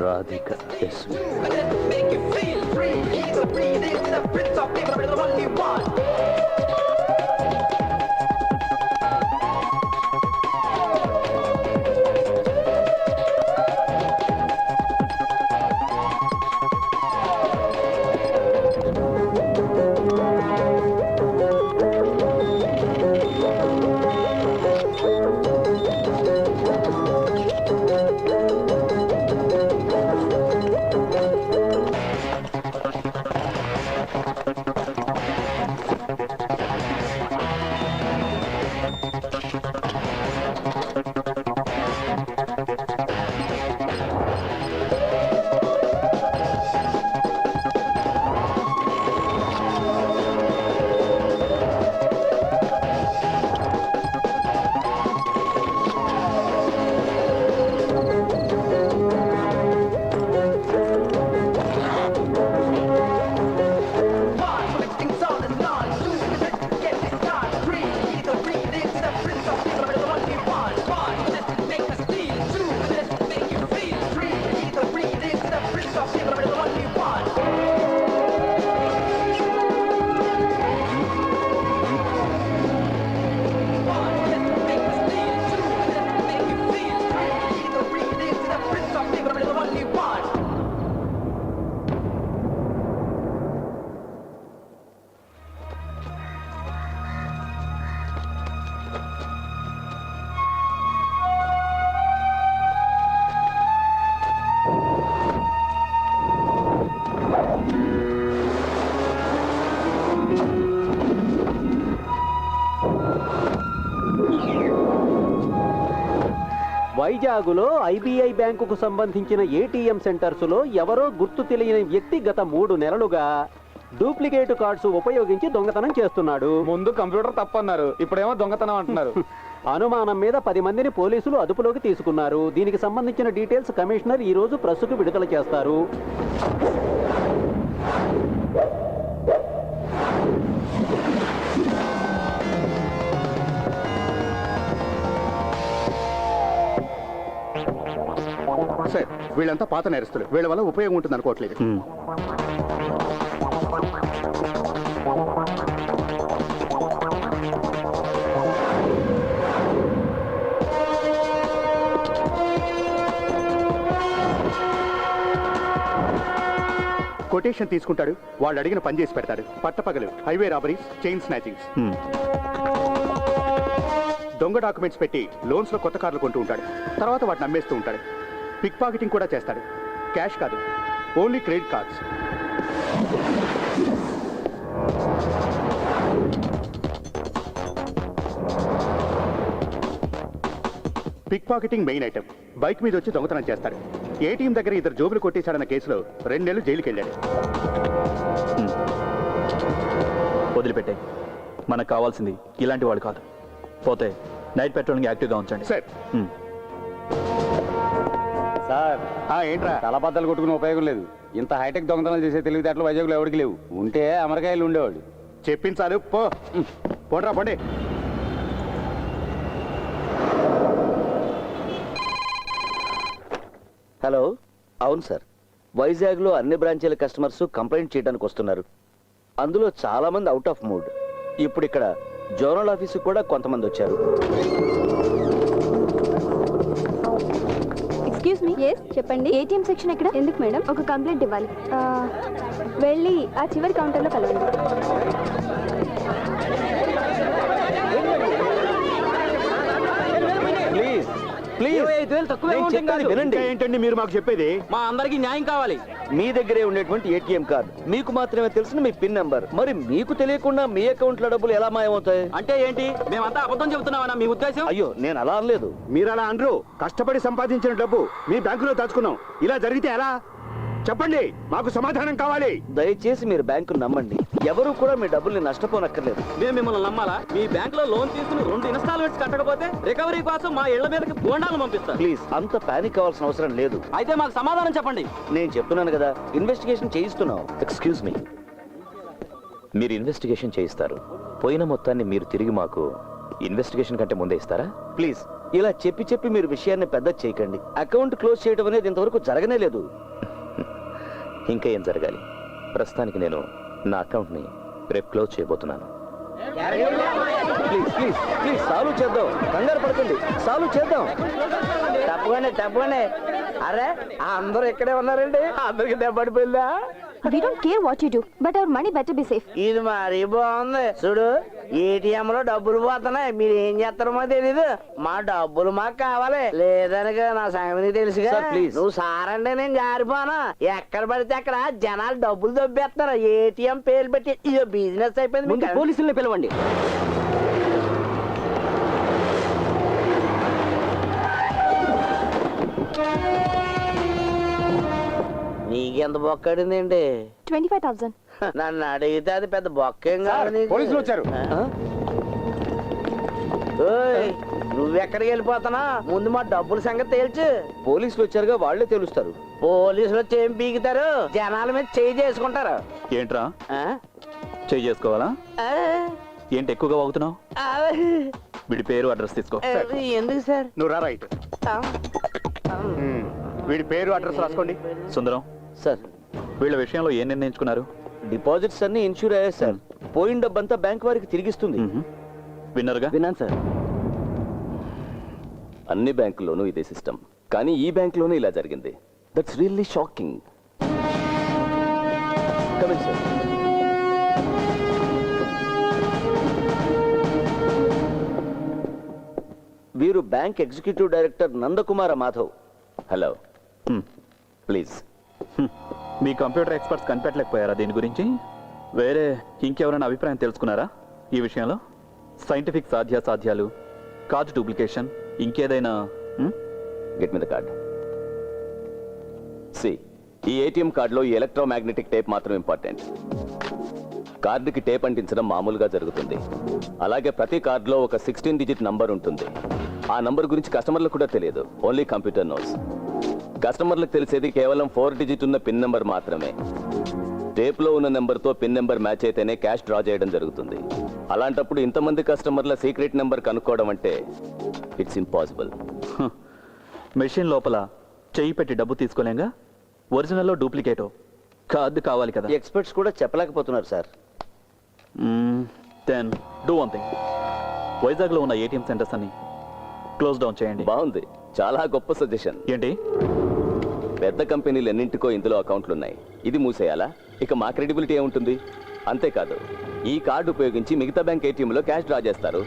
Radhika SV. Make you feel free. He's a breathing, the prince of paper, but the only one. వైజాగులో IBI బ్యాంకుకు సంబంధించిన ATM సెంటర్స్లో ఎవరో గుర్తు తెలియని వ్యక్తి గత 3 నెలలుగా డూప్లికేట్ కార్డ్స్ ఉపయోగించి దొంగతనం చేస్తున్నాడు. ముందు కంప్యూటర్ తప్పన్నారు, ఇప్పుడేమో దొంగతనం అంటున్నారు. అనుమానం మీద 10 మందిని పోలీసులు అదుపులోకి తీసుకున్నారు. దీనికి సంబంధించిన డీటెయిల్స్ కమిషనర్ ఈ రోజు ప్రెస్కు విడుదల చేస్తారు. సార్, వీళ్ళంతా పాత నేరస్తులు. వీళ్ళ వల్ల ఉపయోగం ఉంటుంది అనుకోవట్లేదు. కొటేషన్ తీసుకుంటాడు, వాళ్ళు అడిగిన పని చేసి పెడతాడు. పట్టపగలు హైవే రాబరీస్, చైన్ స్నాచింగ్స్. దొంగ డాక్యుమెంట్స్ పెట్టి లోన్స్ లో కొత్త కార్లు కొంటూ ఉంటాడు. తర్వాత వాటిని అమ్మేస్తూ ఉంటాడు. పిక్ పాకెటింగ్ కూడా చేస్తాడు. క్యాష్ కాదు, only credit cards. Pick pocketing main item. Bike మీద వచ్చి దొంగతనం చేస్తాడు. ఏటీఎం దగ్గర 2 జోబులు కొట్టేశాడన్న కేసులో 2 నెలలు జైలుకి వెళ్ళాడు. వదిలిపెట్టే, మనకు కావాల్సింది ఇలాంటి వాడు కాదు. పోతే నైట్ పెట్రోలింగ్ యాక్టివ్గా ఉంచండి. సార్. సార్, ఏంట్రా? తలబద్దలు కొట్టుకునే ఉపయోగం లేదు. ఇంత హైటెక్ దొంగతనాలు చేసే తెలివితేటలు వైజాగ్లో ఎవరికి లేవు. ఉంటే అమెరికాయలు ఉండేవాడు. చెప్పించాలు, పోండ్రా పోండి. హలో, అవును సార్. వైజాగ్లో అన్ని బ్రాంచీల కస్టమర్స్ కంప్లైంట్ చేయడానికి వస్తున్నారు. అందులో చాలా మంది అవుట్ ఆఫ్ మూడ్. ఇప్పుడు ఇక్కడ జోనల్ ఆఫీసు కూడా కొంతమంది వచ్చారు. ఎక్స్క్యూజ్ మీ చెప్పండి ఏటీఎం సెక్షన్ ఎక్కడ ఎందుకు మేడం ఒక కంప్లైంట్ ఇవ్వాలి వెళ్ళి ఆ చివరి కౌంటర్లో కలవండి ప్లీజ్ ప్లీజ్ వినండి. ఏంటండి మీరు మాకు చెప్పేది? మా అందరికి న్యాయం కావాలి. మీ దగ్గరే ఉండేటువంటి ఏటీఎం కార్డు మీకు మాత్రమే తెలిసిన మీ పిన్ నంబర్, మరి మీకు తెలియకుండా మీ అకౌంట్ లో డబ్బులు ఎలా మాయమవుతాయి? అంటే ఏంటి, మేమంతా అబద్ధం చెబుతున్నామన్నా మీ ఉద్దేశం? అయ్యో నేను అలా అనలేదు. మీరు అలా అనరు. కష్టపడి సంపాదించిన డబ్బు మీ బ్యాంకులో దాచుకున్నాం. ఇలా జరిగితే ఎలా? చెప్పండి, మాకు సమాధానం కావాలి. దయచేసి మీరు బ్యాంకు నమ్మండి. ఎవరు కూడా మీ డబ్బుల్ని నష్టపోనక్కర్లేదు. మేము మిమ్మల్ని నమ్మాలా? మీ బ్యాంక్ లో లోన్ తీసుకుని 2 ఇన్స్టాల్మెంట్స్ కట్టకపోతే రికవరీ కోసం మా ఇళ్ల మీదకి బోండాలు పంపిస్తారు. ప్లీజ్ అంత పానిక్ అవ్వాల్సిన అవసరం లేదు. అయితే మాకు సమాధానం చెప్పండి. నేను చెప్తున్నాను కదా, ఇన్వెస్టిగేషన్ చేయిస్తున్నాం. ఎక్స్క్యూజ్ మీ, మీరు ఇన్వెస్టిగేషన్ చేయిస్తారు, పోయిన మొత్తాన్ని మీరు తిరిగి మాకు ఇన్వెస్టిగేషన్ కంటే ముందే ఇస్తారా? ప్లీజ్ ఇలా చెప్పి చెప్పి మీరు విషయాన్ని పెద్ద చేయకండి. అకౌంట్ క్లోజ్ చేయడం అనేది ఇంతవరకు జరగనే లేదు. ఇంకా ఏం జరగాలి? ప్రస్తుతానికి నేను నా అకౌంట్ని రేపు క్లోజ్ చేయబోతున్నాను. ప్లీజ్ ప్లీజ్ ప్లీజ్ సాల్వ్ చేద్దాం. కంగారు పడకండి, సాల్వ్ చేద్దాం. తప్పగానే అరే అందరూ ఇక్కడే ఉన్నారండి. అందరికి దెబ్బడిపోయిందా? We don't care what you do, but our money better be safe. ఇది మరీ బాగుంది. చూడు, ఏటీఎం లో డబ్బులు పోతున్నాయి, మీరు ఏం చేస్తారో తెలీదు. మా డబ్బులు మాకు కావాలి, లేదనగా నా సంగతి తెలుసుగా. నువ్వు సారంటే నేను జారిపోనా. ఎక్కడ పడితే అక్కడ జనాలు డబ్బులు దొబ్బేస్తున్నారు. ఏటీఎం పేరు పెట్టి ఇదో బిజినెస్ అయిపోయింది. పోలీసుల్ని పిలవండి. నీకెంత బొక్కడింది ఏంటి? 25,000. నన్ను అడిగితే అది పెద్ద బొక్కేం కాదు. పోలీసులు వచ్చారు. నువ్వెక్కడికి వెళ్ళిపోతానా? ముందు మా డబ్బుల సంగతి తేల్చు. పోలీసులు వచ్చారుగా, వాళ్ళే తెలుస్తారు. పోలీసులు వచ్చి ఏం పీకుతారు? జనాల మీద చేయి చేసుకుంటారు. ఏంట్రా చెయ్యి చేసుకోవాలా? ఏంటి ఎక్కువగా వాగుతున్నావు? వీడి పేరు అడ్రస్ తీసుకో. ఎందుకు సార్? నువ్వు రా రైట్. వీడి పేరు అడ్రస్ రాసుకోండి. సుందరం సార్, వీళ్ళ విషయంలో ఏం నిర్ణయించుకున్నారు? డిపాజిట్స్ అన్ని ఇన్సూర్ అయ్యాయి సార్. పోయిన డబ్బంతా బ్యాంక్ వారికి తిరిగిస్తుంది. విన్నరుగా? విన్నాను సార్. అన్ని బ్యాంకుల్లోనూ ఇదే సిస్టమ్, కానీ ఈ బ్యాంకులోనూ ఇలా జరిగింది. That's really shocking. Coming sir. వీరు bank executive director Nandakumara Madhav. Hello, please. మీ కంప్యూటర్ ఎక్స్పర్ట్స్ కనిపెట్టలేకపోయారా దీని గురించి? వేరే ఇంకెవరైనా అభిప్రాయం తెలుసుకున్నారా ఈ విషయంలో? సైంటిఫిక్ సాధ్యాసాధ్యాలు, కార్డు డూప్లికేషన్, ఇంకేదైనా? Get me the card. See, ఈ ఏటీఎం కార్డులో ఈ ఎలక్ట్రోమాగ్నెటిక్ టేప్ మాత్రం ఇంపార్టెంట్. కార్డుకి టేప్ అంటించడం మామూలుగా జరుగుతుంది. అలాగే ప్రతి కార్డులో ఒక 16 డిజిట్ నంబర్ ఉంటుంది. ఆ నంబర్ గురించి కస్టమర్లకు కూడా తెలియదు, ఓన్లీ కంప్యూటర్ నోస్. కస్టమర్లకు తెలిసేది కేవలం 4 డిజిట్ ఉన్న పిన్ నెంబర్ మాత్రమే. టేప్లో ఉన్న నెంబర్తో పిన్ నెంబర్ మ్యాచ్ అయితేనే క్యాష్ డ్రా చేయడం జరుగుతుంది. అలాంటప్పుడు ఇంతమంది కస్టమర్ల సీక్రెట్ నెంబర్ కనుక్కోవడం అంటే ఇట్స్ ఇంపాసిబుల్. మెషిన్ లోపల చెయ్యి పెట్టి డబ్బు తీసుకోలేంగా, ఒరిజినల్లో డూప్లికేటో కార్డు కావాలి కదా. ఎక్స్పర్ట్స్ కూడా చెప్పలేకపోతున్నారు sir. Then do one thing, వైజాగ్లో ఉన్న ఏటీఎం సెంటర్స్ అన్ని క్లోజ్ డౌన్ చేయండి. బాగుంది, చాలా గొప్ప సజెషన్. ఏంటి? పెద్ద కంపెనీలు ఎన్నింటికో ఇందులో అకౌంట్లు ఉన్నాయి. ఇది మూసేయాలా? ఇక మా క్రెడిబిలిటీ ఏముంటుంది? అంతేకాదు, ఈ కార్డు ఉపయోగించి మిగతా బ్యాంక్ ఏటీఎంలో క్యాష్ డ్రా చేస్తారు.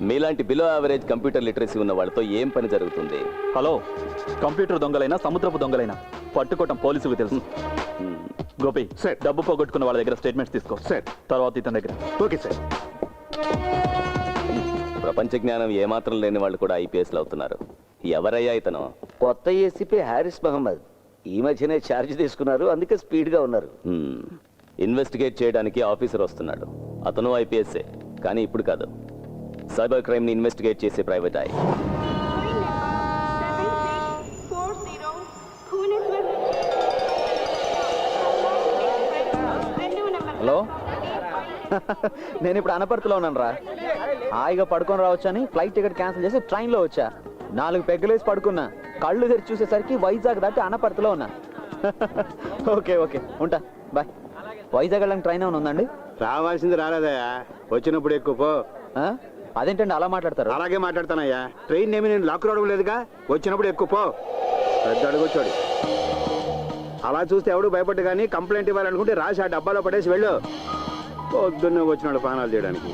మీలాంటి బిలో యావరేజ్ కంప్యూటర్ లిటరసీ ఉన్న వాళ్ళతో ఏం పని జరుగుతుంది? హలో, కంప్యూటర్ దొంగలైనా సముద్రపు దొంగలైనా పట్టుకోవటం పోలీసులకు తెలుసు. గోపి, సార్. డబ్బు పోగొట్టుకున్న వాళ్ళ దగ్గర స్టేట్మెంట్స్ తీసుకో. సార్. తర్వాత ఇతని దగ్గర. Okay sir. ప్రపంచ జ్ఞానం ఏమాత్రం లేని వాళ్ళు కూడా ఐపీఎస్లు అవుతున్నారు. ఎవరయ్యా ఇతను? కొత్త ఏసీపీ హారిస్ మహమ్మద్. ఈ మధ్యనే ఛార్జ్ తీసుకున్నారు, అందుకే స్పీడ్గా ఉన్నారు. ఇన్వెస్టిగేట్ చేయడానికి ఆఫీసర్ వస్తున్నాడు. అతను ఐపీఎస్ఏ, కానీ ఇప్పుడు కాదు. సైబర్ క్రైమ్ ని ఇన్వెస్టిగేట్ చేసే ప్రైవేట్ ఐ. హలో, నేను ఇప్పుడు అనపర్తిలో ఉన్నాను రా. హాయిగా పడుకొని రావచ్చు అని ఫ్లైట్ టికెట్ క్యాన్సిల్ చేసి ట్రైన్లో వచ్చా. 4 పెగ్గలేసి పడుకున్నా. కళ్ళు తెరిచి చూసేసరికి వైజాగ్ దాటి అనపర్తిలో ఉన్నా. ఓకే ఓకే, ఉంటా, బాయ్. వైజాగ్ వెళ్ళడానికి ట్రైన్ ఏమైనా ఉందండి? రావాల్సింది రాలేదయా, వచ్చినప్పుడు ఎక్కువ. ఆ? అదేంటండి అలా మాట్లాడతారు? అలాగే మాట్లాడతానయ్యా. ట్రైన్ ఏమి నేను లాక్ రావడం లేదుగా, వచ్చినప్పుడు ఎక్కువ పో. పెద్ద అడుగొచ్చాడు. అలా చూస్తే ఎవడు భయపడ్డు, కానీ కంప్లైంట్ ఇవ్వాలనుకుంటే రాసి ఆ డబ్బాలో పడేసి వెళ్ళు. పొద్దున్నే వచ్చినాడు పానాలు చేయడానికి.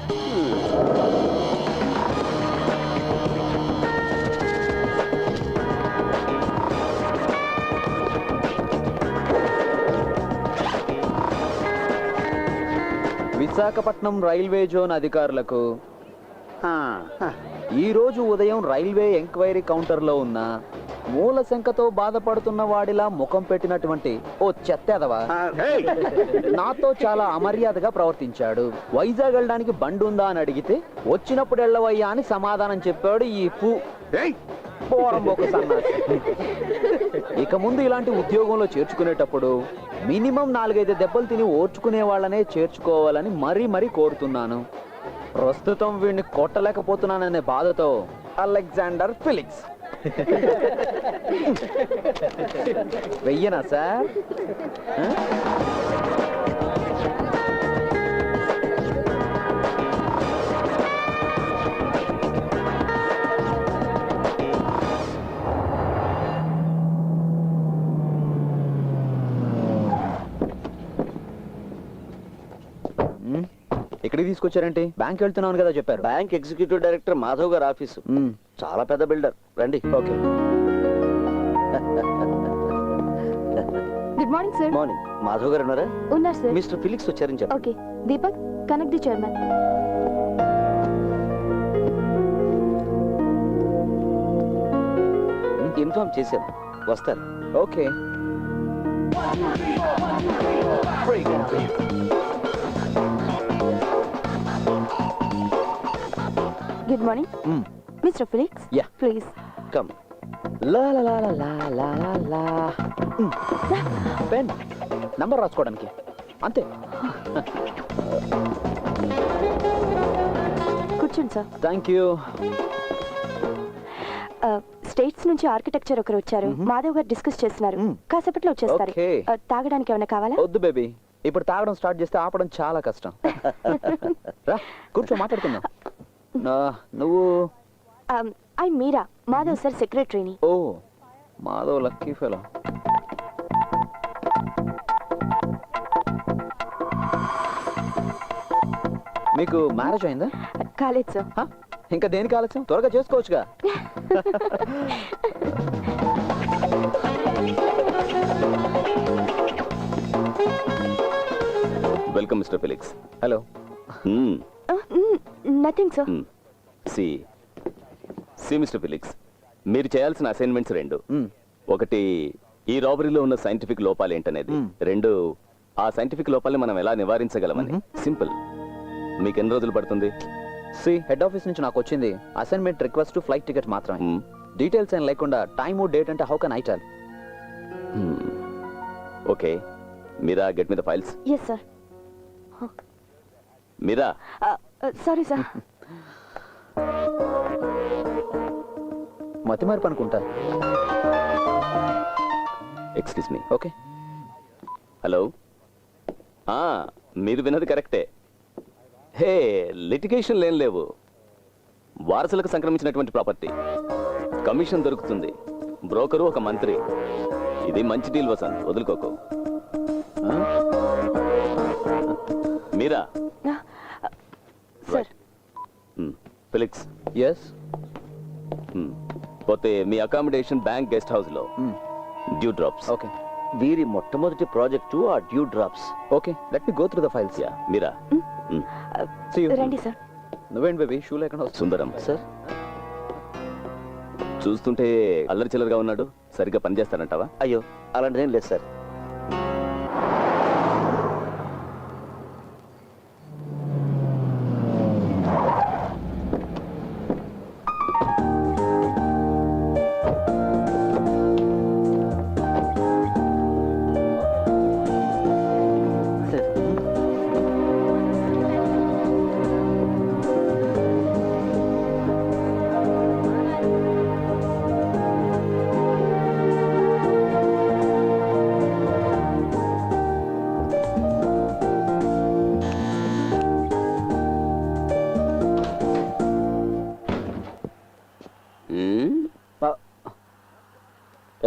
విశాఖపట్నం రైల్వే జోన్ అధికారులకు ఆ, ఈ రోజు ఉదయం రైల్వే ఎంక్వైరీ కౌంటర్లో ఉన్న మూల శంకతో బాధపడుతున్న వాడిలా ముఖం పెట్టినటువంటి ఓ చెత్తెదవా ఏయ్! నాతో చాలా అమర్యాదగా ప్రవర్తించాడు. వైజాగ్ వెళ్ళడానికి బండి ఉందా అని అడిగితే వచ్చినప్పుడు వెళ్ళవయ్యా అని సమాధానం చెప్పాడు ఈ ఏయ్! పోరంబోకు సన్నాసి. ఇక ముందు ఇలాంటి ఉద్యోగంలో చేర్చుకునేటప్పుడు మినిమం 4-5 దెబ్బలు తిని ఓర్చుకునే వాళ్ళనే చేర్చుకోవాలని మరీ కోరుతున్నాను. ప్రస్తుతం వీడిని కొట్టలేకపోతున్నాననే బాధతో అలెగ్జాండర్ ఫిలిక్స్. వెయ్యనా సార్? ఇక్కడికి తీసుకొచ్చారంటే? బ్యాంక్ వెళ్తున్నాను కదా చెప్పారు. బ్యాంక్ ఎగ్జిక్యూటివ్ డైరెక్టర్ మాధవ్ గారి ఆఫీసు. చాలా పెద్ద బిల్డర్. రండి. Okay. Good morning sir. Morning. Madhav గారు ఉన్నారా? ఉన్నారు సార్. మిస్టర్ ఫిలిక్స్ వచ్చారని చెప్పండి. Okay. Deepak, connect the chairman. Inform చేశాను, వస్తారు. Okay. Good morning mister Felix. Yeah. Please come. లా లా లా లా లా లా లా లా. పెన్ నంబర్ రాసుకోవడానికి అంతే. కూర్చోండి సార్. Thank you. స్టేట్స్ నుంచి ఆర్కిటెక్చర్ ఒకరు వచ్చారు. మాధవ్ గారు డిస్కస్ చేస్తున్నారు. కాసేపట్లో వచ్చేస్తారు. Okay. తాగడానికి ఏమైనా కావాలా? వద్దు బేబీ, ఇప్పుడు తాగడం స్టార్ట్ చేస్తే ఆపడం చాలా కష్టం. రా కూర్చో, మాట్లాడుకుందాం. నువ్వు? ఐ మీరా, మాధవ్ సార్ సెక్రటరీని. Oh Madhav, lucky fellow. మీకు మ్యారేజ్ అయిందా? కాలేదు సార్. హ? ఇంకా దేనికి ఆలస్యం? త్వరగా చేసుకోవచ్చుగా. Welcome mister Felix. Hello. Nothing sir. See mister Felix, మీరు చేయాల్సిన అసైన్మెంట్స్ 2. ఒకటి, ఈ రాబరీలో ఉన్న సైంటిఫిక్ లోపాలు ఏంటనేది. 2, ఆ సైంటిఫిక్ లోపాలని మనం ఎలా నివారించగలమని. సింపుల్. మీకు ఎన్ని రోజులు పడుతుంది? హెడ్ ఆఫీస్ నుంచి నాకు వచ్చింది assignment request to flight ticket మాత్రమే. డీటెయిల్స్ ఏం లేకుండా టైము డేట్ అంటే how can I tell? Okay, Meera get me the files. Yes sir. Meera. Sorry sir. మతి మార్పు అనుకుంటా. Excuse me. ఓకే. హలో. మీరు విన్నది కరెక్టే. హే, లిటిగేషన్ ఏం లేవు. వారసులకు సంక్రమించినటువంటి ప్రాపర్టీ. కమిషన్ దొరుకుతుంది. బ్రోకరు ఒక మంత్రి. ఇది మంచి డీల్ వసంత్, వదులుకోకు. మీరా. సార్. ఫిలిక్స్. ఎస్. పోతే మీ అకామిడేషన్ బ్యాంక్ గెస్ట్ హౌస్ లో డ్యూ డ్రాప్స్. ఓకే. వీరి మొట్టమొదటి ప్రాజెక్టు ఆ due drops. Okay, let me go through the files. Yeah, Meera. See you. రండి సార్. నువ్వేంటి బేబీ, షూ లేకుండా వస్తుంది. సుందరం సార్, చూస్తుంటే అల్లరి చిల్లరగా ఉన్నాడు. సరిగ్గా పనిచేస్తానంటావా? అయ్యో అలాంటిదేం లేదు సార్.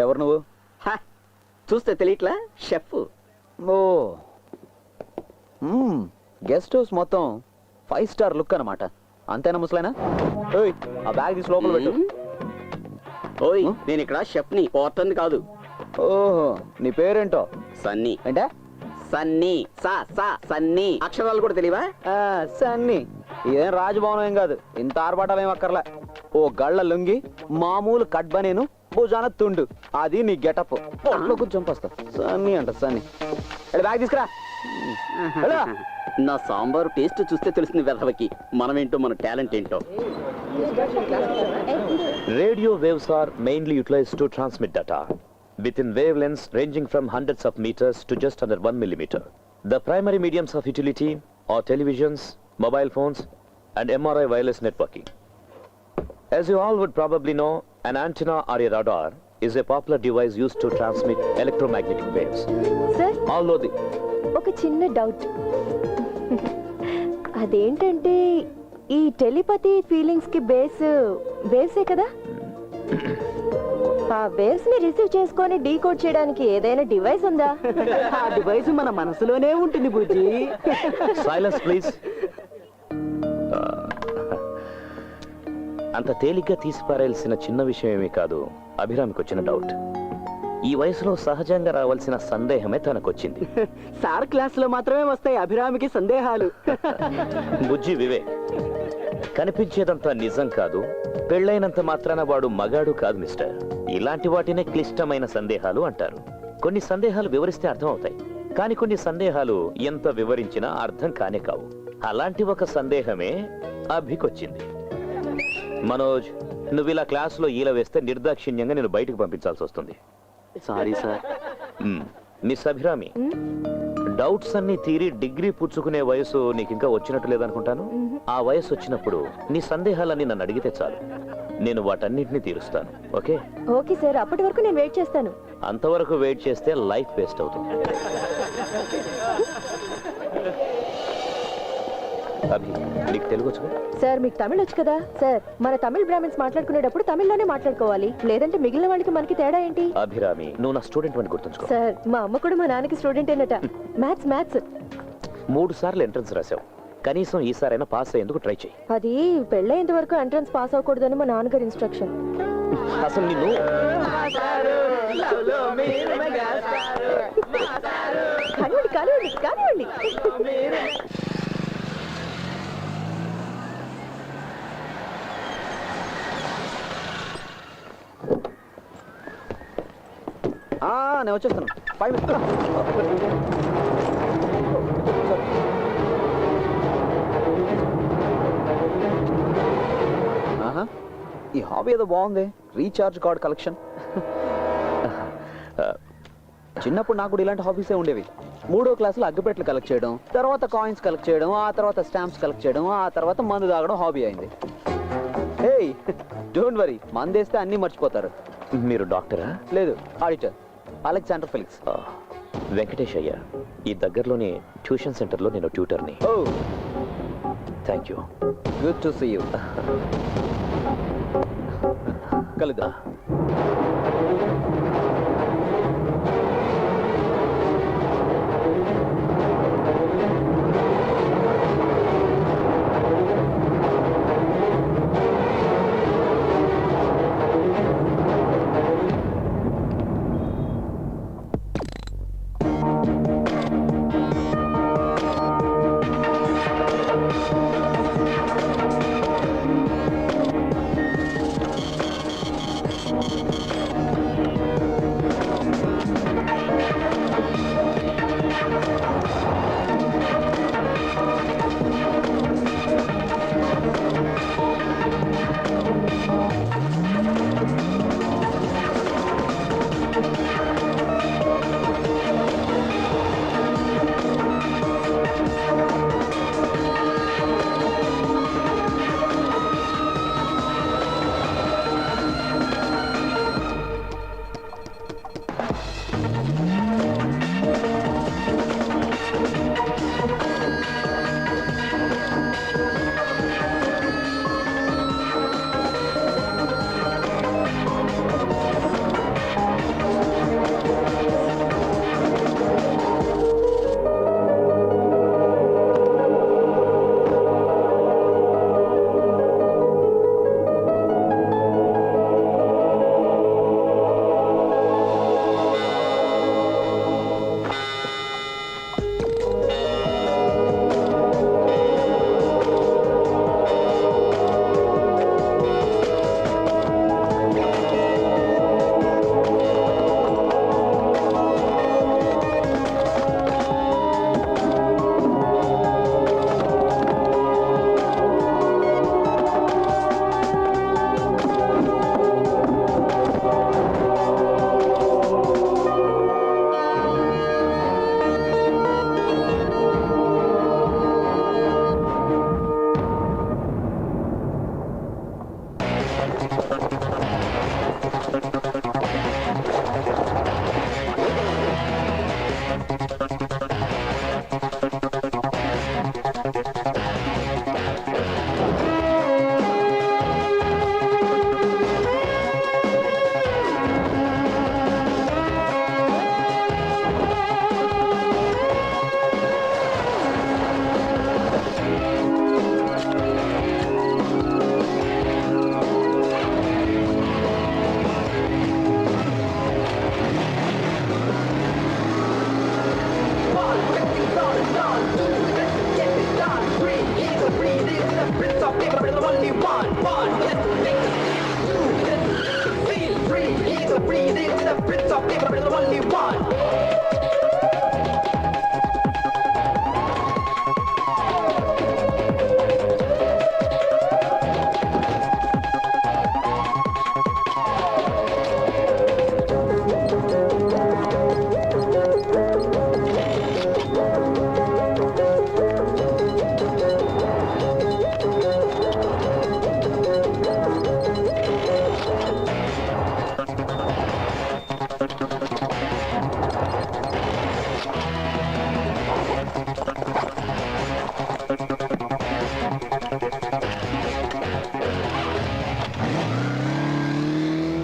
ఎవరు నువ్వు? చూస్తే తెలియట్లా షెఫ్. ఓ గెస్ట్ హౌస్ మొత్తం 5 స్టార్ లుక్ అన్నమాట. అంతేనా ముసలైనా? ఓయ్ ఆ బ్యాగ్ తీసి లోపల పెట్టు. ఓయ్ నేను ఇక్కడ షెఫ్ని, పోర్టర్ని కాదు. ఓహో నీ పేరేంటో? సన్నీ. అంటే సన్నీ. సన్నీ. అక్షరాలు కూడా తెలియవా? సన్నీ. ఇదేం రాజభవనం ఏం కాదు, ఇంత ఆర్భాటాలు ఏం అక్కర్లే. ఓ గళ్ళ లుంగి, మామూలు కట్ బనేను, భుజాన తుండు, అది నీ గెటప్. పొట్లో కూర్చొని చంపేస్తా. సన్నీ అంట సన్నీ. బ్యాగ్ తీసుకురా. వెళ్ళు. నా సాంబారు టేస్ట్ చూస్తే తెలిసింది వెధవకి మనమేంటో, మన టాలెంట్ ఏంటో. Radio waves are mainly utilized to transmit data within wavelengths ranging from hundreds of meters to just under 1 millimeter. The primary mediums of utility are televisions, mobile phones, and MRI wireless networking. As you all would probably know, an antenna or a radar is a popular device used to transmit electromagnetic waves. Sir Although the ఒక చిన్న doubt. అదేంటంటే ఈ telepathy feelings కి వేవ్సే కదా? ఆ waves ని receive చేసుకొని decode చేయడానికి ఏదైనా డివైస్ ఉందా? ఆ డివైస్ మన మనసులోనే ఉంటుంది బుజ్జి. silence please. అంత తేలిగ్గా తీసిపారేయాల్సిన చిన్న విషయం ఏమీ కాదు అభిరామికి వచ్చిన డౌట్. ఈ వయసులో సహజంగా రావాల్సిన సందేహమే తనకొచ్చింది. సార్ క్లాస్ లో మాత్రమే వస్తాయి అభిరామికి సందేహాలు. బుజ్జి వివేక్, కనిపించేదంతా నిజం కాదు, పెళ్ళైనంత మాత్రాన వాడు మగాడు కాదు మిస్టర్. ఇలాంటి వాటినే క్లిష్టమైన సందేహాలు అంటారు. కొన్ని సందేహాలు వివరిస్తే అర్థం అవుతాయి, కానీ కొన్ని సందేహాలు ఎంత వివరించినా అర్థం కానే కావు. అలాంటి ఒక సందేహమే అభికొచ్చింది. మనోజ్, నువ్వు ఇలా క్లాసులో ఈల వేస్తే నిర్దాక్షిణ్యంగా నేను బయటకు పంపించాల్సి వస్తుంది. Sorry sir. Miss Abhirami, doubts అన్ని తీరి డిగ్రీ పుచ్చుకునే వయసు నీకు ఇంకా వచ్చినట్టు లేదనుకుంటాను. ఆ వయసు వచ్చినప్పుడు నీ సందేహాలన్నీ నన్ను అడిగితే చాలు, నేను వాటన్నిటిని తీరుస్తాను. ఓకే? ఓకే సార్, అప్పటి వరకు నేను వెయిట్ చేస్తాను. అంతవరకు వెయిట్ చేస్తే లైఫ్ వేస్ట్ అవుతుంది. అభి, నీకు తెలుగు వచ్చుగా? సార్ మీకు తమిళ్ వచ్చు కదా? సార్ మన తమిళ్ బ్రాహ్మిన్స్ మాట్లాడుకునేటప్పుడు తమిళ్లోనే మాట్లాడుకోవాలి, లేదంటే మిగిలిన వాళ్ళకి మనకి తేడా ఏంటి? అభిరామి, నువ్వు నా స్టూడెంట్ అని గుర్తుంచుకో. సార్ మా అమ్మ కూడా మా నాన్నకి స్టూడెంట్ ఏనట. మ్యాథ్స్ 3 సార్లు ఎంట్రన్స్ రాసావు, కనీసం ఈసారైనా పాస్ అయ్యేందుకు ట్రై చేయి. అది పెళ్ళయ్యేంత వరకు ఎంట్రన్స్ పాస్ అవ్వకూడదని మా నాన్నగారి ఇన్స్ట్రక్షన్. అసలు నిన్ను కానివ్వండి. నేను వచ్చేస్తాను. 5 minutes. ఆహా, ఈ హాబీ ఏదో బాగుంది, రీఛార్జ్ కార్డ్ కలెక్షన్. చిన్నప్పుడు నాకు కూడా ఇలాంటి హాబీసే ఉండేవి. 3వ క్లాసులో అగ్గిపెట్లు కలెక్ట్ చేయడం, తర్వాత కాయిన్స్ కలెక్ట్ చేయడం, ఆ తర్వాత స్టాంప్స్ కలెక్ట్ చేయడం, ఆ తర్వాత మందు తాగడం హాబీ అయింది. హే డోంట్ వరీ, మందేస్తే అన్నీ మర్చిపోతారు. మీరు డాక్టరా? లేదు, ఆడిటర్ అలెగ్జాండర్ ఫెలిక్స్. వెంకటేష్ అయ్యా, ఈ దగ్గరలోని ట్యూషన్ సెంటర్లో నేను ట్యూటర్ని. Oh thank you. Good to see you. కలుద్దాం. Prince of Paper, the only one.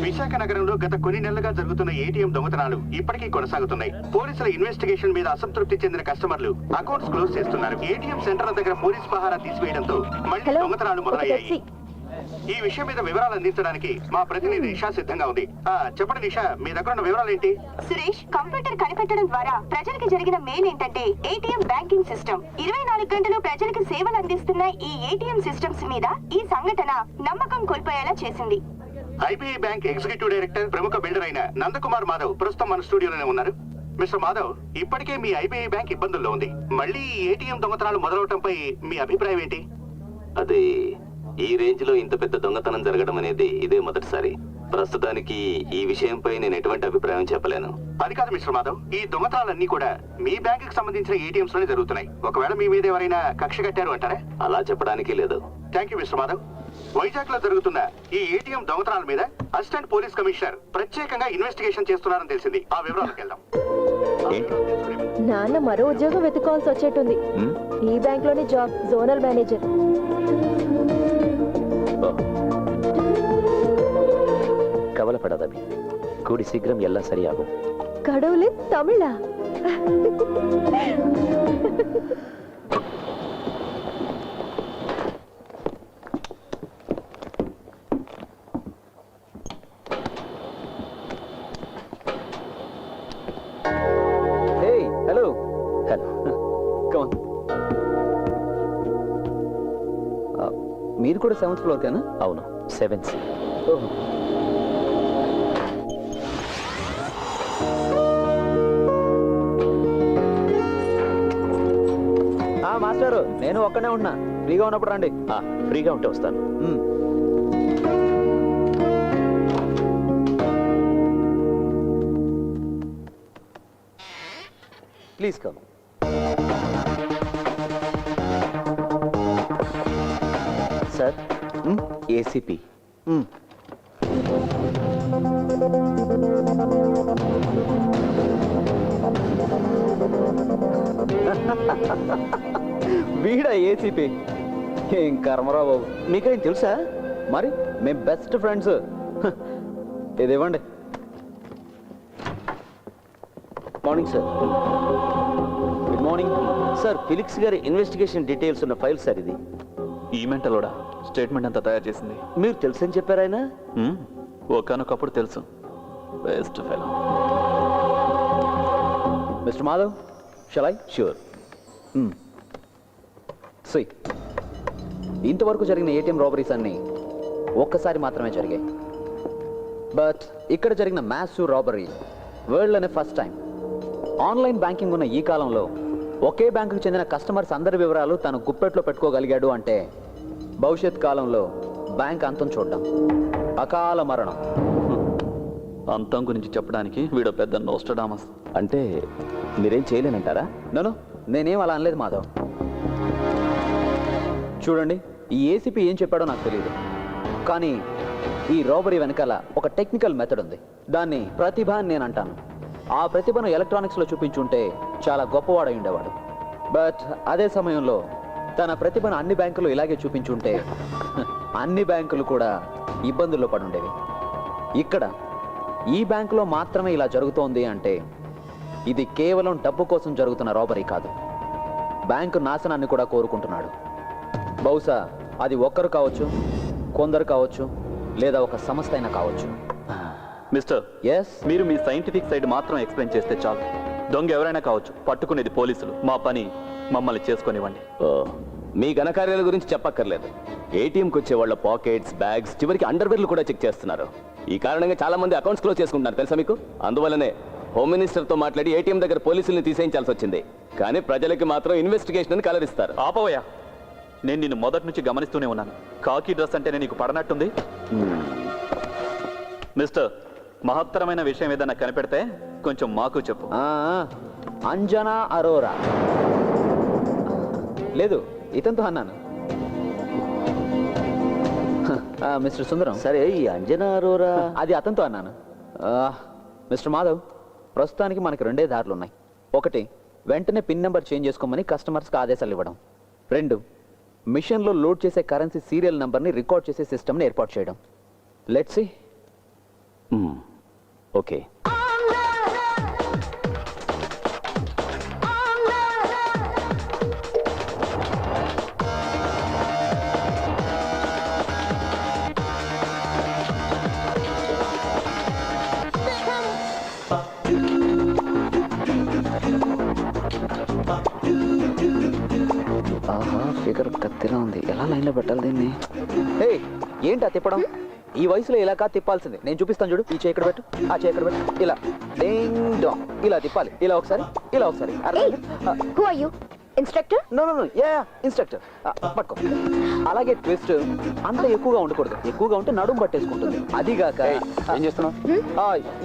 Visakha నగరంలో గత కొన్ని నెలలుగా జరుగుతున్న ఏటీఎం దొంగతనాలు ఇప్పటికీ కొనసాగుతున్నాయి. పోలీసుల ఇన్వెస్టిగేషన్ మీద అసంతృప్తి చెందిన కస్టమర్లు అకౌంట్స్ క్లోజ్ చేస్తున్నారు. ఏటీఎం సెంటర్ల దగ్గర పోలీస్ పహారా తీసివేయడంతో మళ్ళీ దొంగతనాలు మొదలయ్యాయి. ఈ విషయం మీద వివరాలు అందించడానికి మా ప్రతినిధి నిషా సిద్ధంగా ఉంది. చెప్పండి నిషా, మీ దగ్గర ఉన్న వివరాలు ఏంటి? సురేష్, కంప్యూటర్ కనిపెట్టడం ద్వారా ప్రజలకు జరిగిన మెయిన్ ఏంటంటే ఏటీఎం బ్యాంకింగ్ సిస్టమ్. 24 గంటలు ప్రజలకు సేవలు అందిస్తున్న ఈ ఏటీఎం సిస్టమ్స్ మీద ఈ సంఘటన నమ్మకం కోల్పోయేలా చేసింది. ఐబీఐ బ్యాంక్ ఎగ్జిక్యూటివ్ డైరెక్టర్, ప్రముఖ బిల్డర్ అయిన నందకుమార్ మాధవ్ ప్రస్తుతం మన స్టూడియోలోనే ఉన్నారు. మిస్టర్ మాధవ్, ఇప్పటికే మీ ఐబీఐ బ్యాంక్ ఇబ్బందుల్లో ఉంది. మళ్ళీ ఏటీఎం దొంగతనాలు మొదలవటంపై మీ అభిప్రాయం ఏంటి? అదే, ఈ రేంజ్ లో ఇంత పెద్ద దొంగతనం జరగడం అనేది ఇదే మొదటిసారి. ప్రస్తుతానికి ఈ విషయంపై నేను ఎటువంటి అభిప్రాయం చెప్పలేను. అది కాదు మిస్టర్ మాధవ్, ఈ దొంగతనాలన్నీ కూడా మీ బ్యాంక్ కి సంబంధించిన ఏటీఎంస్ లోనే జరుగుతున్నాయి. ఒకవేళ మీ మీద ఎవరైనా కక్ష కట్టారు అంటారా? అలా చెప్పడానికి లేదు. Thank you mister Madhav. Vizag లో జరుగుతున్న ఈ ఏటీఎం దొంగతనాల మీద అసిస్టెంట్ పోలీస్ కమిషనర్ ప్రత్యేకంగా ఇన్వెస్టిగేషన్ చేస్తున్నారని తెలిసింది. ఆ వివరాలకు వెళ్దాం. నాన్న మరో ఉద్యోగం వెతుక్కోవాల్సి వచ్చేట్టుంది. ఈ బ్యాంక్ లోని జాబ్, జోనల్ మేనేజర్. கவலைப்படாதபி, கூடி சீக்கிரம் எல்லாம் சரியாகும். கடவுளே, தமிழா? Hey, hello. Hello. Come on. మీరు కూడా 7th ఫ్లోర్ కేనా? అవును, 7C. మాస్టారు, నేను ఒక్కనే ఉంటున్నా. ఫ్రీగా ఉన్నప్పుడు రండి. ఫ్రీగా ఉంటే వస్తాను. Please come. Sir, ACP. వీడా ఏసీపీ? ఏం కర్మరా బాబు, మీకేం తెలుసా? మరి మేము బెస్ట్ ఫ్రెండ్స్. ఇది ఇవ్వండి. Morning sir. Good morning sir, Felix గారి ఇన్వెస్టిగేషన్ డీటెయిల్స్ ఉన్న ఫైల్ సార్ ఇది. ఈ మెంటలోడా స్టేట్మెంట్ అంతా తయారు చేసింది? మీరు తెలుసని చెప్పారు ఆయన? ఒకనొకప్పుడు తెలుసు. Best fellow. Mister Madhav, shall I? Sure. ఇంతవరకు జరిగిన ఏటీఎం రాబరీస్ అన్ని ఒక్కసారి మాత్రమే జరిగాయి. బట్ ఇక్కడ జరిగిన మ్యాసివ్ రాబరీ వరల్డ్లోనే ఫస్ట్ టైం. ఆన్లైన్ బ్యాంకింగ్ ఉన్న ఈ కాలంలో ఒకే బ్యాంకుకు చెందిన కస్టమర్స్ అందరి వివరాలు తను గుప్పెట్లో పెట్టుకోగలిగాడు అంటే భవిష్యత్ కాలంలో బ్యాంక్ అంతం చూడడం, అకాల మరణం. అంతం గురించి చెప్పడానికి వీడో పెద్ద నోస్టడామస్. అంటే మీరేం చేయలేనంటారా? నో, నేనేం అలా అనలేదు మాధవ్. చూడండి, ఈ ఏసీపీ ఏం చెప్పాడో నాకు తెలియదు, కానీ ఈ రాబరీ వెనకాల ఒక టెక్నికల్ మెథడ్ ఉంది. దాన్ని ప్రతిభ అని నేను అంటాను. ఆ ప్రతిభను ఎలక్ట్రానిక్స్లో చూపించుంటే చాలా గొప్పవాడై ఉండేవాడు. బట్ అదే సమయంలో తన ప్రతిభను అన్ని బ్యాంకులు ఇలాగే చూపించుంటే అన్ని బ్యాంకులు కూడా ఇబ్బందుల్లో పడి ఉండేవి. ఇక్కడ ఈ బ్యాంకులో మాత్రమే ఇలా జరుగుతోంది అంటే ఇది కేవలం డబ్బు కోసం జరుగుతున్న రాబరీ కాదు, బ్యాంకు నాశనాన్ని కూడా కోరుకుంటున్నాడు. బహుశా అది ఒక్కరు కావచ్చు, కొందరు కావచ్చు, లేదా ఒక సంస్థ అయినా కావచ్చు. మిస్టర్, ఎస్, మీరు మీ సైంటిఫిక్ సైడ్ మాత్రం ఎక్స్ప్లెయిన్ చేస్తే చాలు. దొంగ ఎవరైనా కావచ్చు, పట్టుకునేది పోలీసులు. మా పని మమ్మల్ని చేసుకొనివ్వండి. మీ ఘనకార్యాల గురించి చెప్పక్కర్లేదు. ఏటీఎంకి వచ్చే వాళ్ళ పాకెట్స్, బ్యాగ్స్, చివరికి అండర్వేర్లు కూడా చెక్ చేస్తున్నారు. ఈ కారణంగా చాలా మంది అకౌంట్స్ క్లోజ్ చేసుకుంటున్నారు తెలుసా మీకు. అందువల్లనే హోమ్ మినిస్టర్తో మాట్లాడి ఏటీఎం దగ్గర పోలీసుల్ని తీసేయించాల్సి వచ్చింది. కానీ ప్రజలకి మాత్రం ఇన్వెస్టిగేషన్ అని కలరిస్తారు. ఆపవయ్యా, నేను నిన్ను మొదటి నుంచి గమనిస్తూనే ఉన్నాను. కాకి డ్రెస్ అంటేనే నీకు పడనట్టుంది. మిస్టర్, మహత్తరమైన విషయం ఏదైనా కనిపెడితే కొంచెం మాకు చెప్పు. అంజనా అరోరా. లేదు, ఇతనితో అన్నాను. మిస్టర్ సుందరం. సరే, ఈ అంజనా అరోరా అది అతనితో అన్నాను. మిస్టర్ మాధవ్, ప్రస్తుతానికి మనకి 2 దారులు ఉన్నాయి. 1, వెంటనే పిన్ నెంబర్ చేంజ్ చేసుకోమని కస్టమర్స్కి ఆదేశాలు ఇవ్వడం. 2, మిషన్లో లోడ్ చేసే కరెన్సీ సీరియల్ నెంబర్ని రికార్డ్ చేసే సిస్టమ్ని ఏర్పాటు చేయడం. Let's see. ఓకే. ఆహా, ఫిగర్ కత్తిలా ఉంది. ఎలా లైన్లో పెట్టాలి దీన్ని? ఏంటా తిప్పడం? ఈ వయసులో ఇలా కాదు తిప్పాల్సింది. నేను చూపిస్తాను చూడు. ఈ చేయి పెట్టు, ఆ చేయి పెట్టు. ఇలా డింగ్ డాంగ్ ఇలా తిప్పాలి. ఇలా ఒకసారి, ఇలా ఒకసారి. Instructor? No no no, yeah instructor. పట్టుకో. అలాగే ట్విస్ట్ అంత ఎక్కువగా ఉండకూడదు. ఎక్కువగా ఉంటే నడుము పట్టేసుకుంటుంది. అదిగాక ఏం చేస్తున్నావు?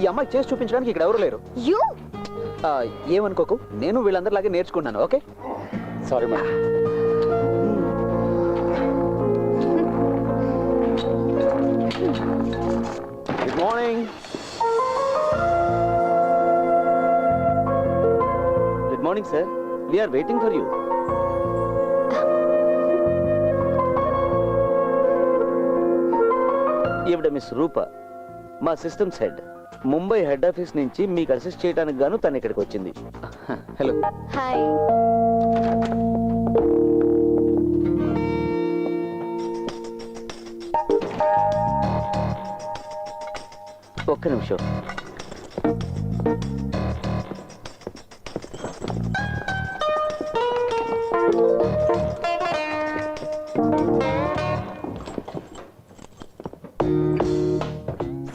ఈ అమ్మాయి చేసి చూపించడానికి ఇక్కడ ఎవరు లేరు. ఏమనుకోకు, నేను వీళ్ళందరిలాగే నేర్చుకున్నాను. Okay, sorry madam. Good morning. Good morning sir, we are waiting for you. ఈవిడ మిస్ రూప, మా systems head. Mumbai head office నుంచి మీకు అసిస్ట్ చేయడానికి గాను తను ఇక్కడికి వచ్చింది. హలో. హాయ్. ఒక్క నిమిషం.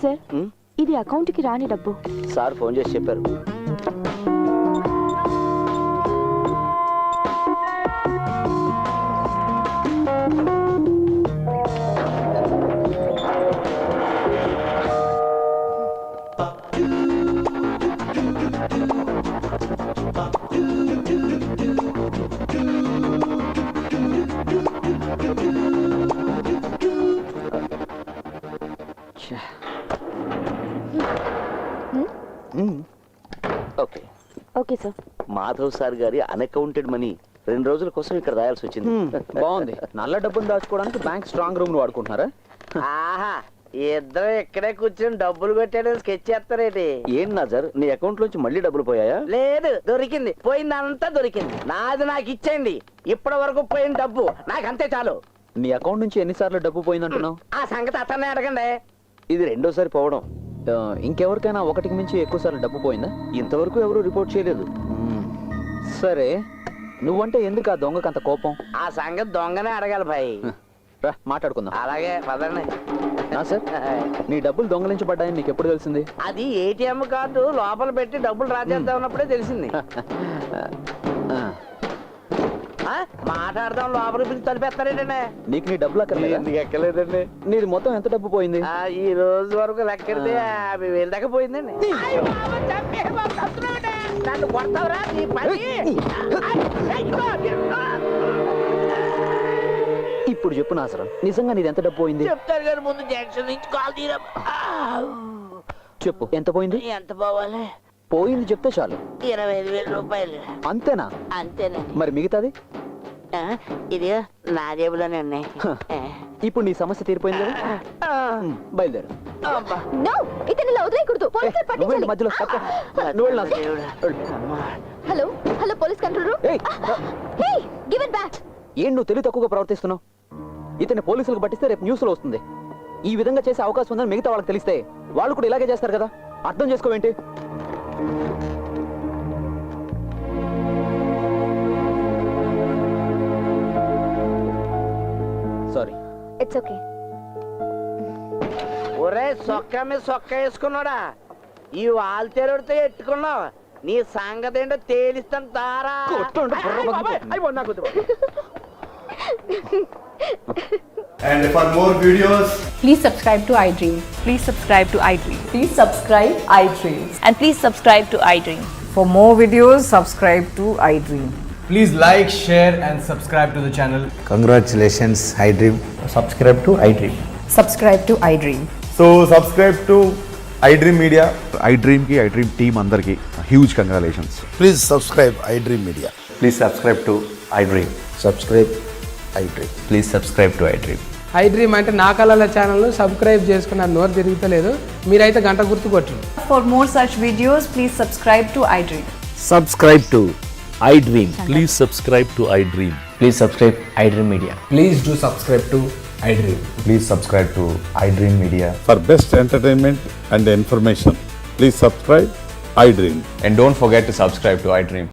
సార్, ఇది అకౌంట్కి రాని డబ్బు. సార్ ఫోన్ చేసి చెప్పారు. Okay okay sir. Madhav sir గారి అన్అకౌంటెడ్ మనీ 2 రోజుల కోసం ఇక్కడ రాయాల్సి వచ్చింది. బాగుంది. నల్ల డబ్బును దాచుకోవడానికి బ్యాంక్ స్ట్రాంగ్ రూమ్ వాడుకుంటున్నారా? ఆహా, ఇద్దరు ఇక్కడే కూర్చొని డబ్బులు పెట్టాడని స్కెచ్ చేస్తారేటి? ఏం నజర్, నీ అకౌంట్ లోంచి మళ్ళీ డబ్బులు పోయాయా? లేదు, దొరికింది. పోయిందంతా దొరికింది. నాది నాకు ఇచ్చేయండి. ఇప్పటి వరకు పోయిన డబ్బు నాకు అంతే చాలు. నీ అకౌంట్ నుంచి ఎన్నిసార్లు డబ్బు పోయిందంటున్నావు? ఆ సంగతి అతన్నే అడగండి. ఇది 2వ పోవడం. ఇంకెవరికైనా 1కి మించి ఎక్కువ సార్లు డబ్బు పోయిందా? ఇంతవరకు ఎవరు రిపోర్ట్ చేయలేదు. సరే, నువ్వంటే ఎందుకు ఆ దొంగకు అంత కోపం? ఆ సంగతి దొంగనే అడగాలి భాయ్. రా మాట్లాడుకుందాం. అలాగే పదండి. సార్, నీ డబ్బులు దొంగలించబడ్డాయని నీకు ఎప్పుడు తెలిసింది? అది ఏటీఎం కార్డు లోపల పెట్టి డబ్బులు డ్రా చేద్దాం ఉన్నప్పుడే తెలిసింది. మాట్లాడదాం, లోపల పిలిచి తలిపేస్తారేటండి. నీకు నీ డబ్బులు అక్కర్లేదు? ఎందుకు ఎక్కలేదండి. నీది మొత్తం ఎంత డబ్బు పోయింది? ఈ రోజు వరకు లెక్కెడితే 50,000 దాకా పోయిందండి. నన్ను కొడతావురా నీ పని. ఇప్పుడు చెప్పు నాసరం, నిజంగా నీది ఎంత డబ్బు పోయింది? చెప్తారు కానీ ముందు జంక్షన్ నుంచి కాల్ తీరా. చెప్పు, ఎంత పోయింది? ఎంత పోవాలి? పోయింది చెప్తే చాలు. 25,000 రూపాయలు. అంతేనా? అంతేనండి. మరి మిగతాది? ఇది నా జేబులోనే ఉన్నాయి. ఇప్పుడు నీ సమస్య తీరిపోయింది కదా, బయలుదేరు. నో, ఇతను ఇలా వదిలేయకూడదు. పోలీసులు పట్టించాలి. మధ్యలో hello hello, police control room. Hey, give it back. ఏం నువ్వు తెలివి తక్కువగా ప్రవర్తిస్తున్నావు? ఇతన్ని పోలీసులకు పట్టిస్తే రేపు న్యూస్లో వస్తుంది. ఈ విధంగా చేసే అవకాశం ఉందని మిగతా వాళ్ళకి తెలిస్తే వాళ్ళు కూడా ఇలాగే చేస్తారు కదా. అర్థం చేసుకోవేంటి? సారీ. It's okay. ఒరే సొక్క మీద సొక్క వేసుకున్నాడా ఈ వాల్తేరుడితో ఎట్టుకున్నావు నీ సంగతి ఏంటో తేలిస్తాను తారా And for more videos, Please subscribe to iDream. Please subscribe to iDream. Please subscribe iDream. And please subscribe to iDream. For more videos, subscribe to iDream. please like, share, and subscribe to the channel. Congratulations iDream. Subscribe to iDream. Subscribe to iDream. So, subscribe to iDream Media. iDream కి iDream team అందరికి huge congratulations. Please subscribe iDream Media. Please subscribe to iDream. Subscribe iDream. Please subscribe to iDream. iDream అంటే నా కళల channel subscribe చేసుకున్న నోరు తిరుగుతలేదు మీరైతే గంట గుర్తు కొట్టండి. For more such videos, please subscribe to iDream. Subscribe to iDream. Please subscribe to iDream. Please subscribe iDream Media. Please do subscribe to iDream. Please subscribe to iDream Media. For best entertainment and information, please subscribe iDream. And don't forget to subscribe to iDream.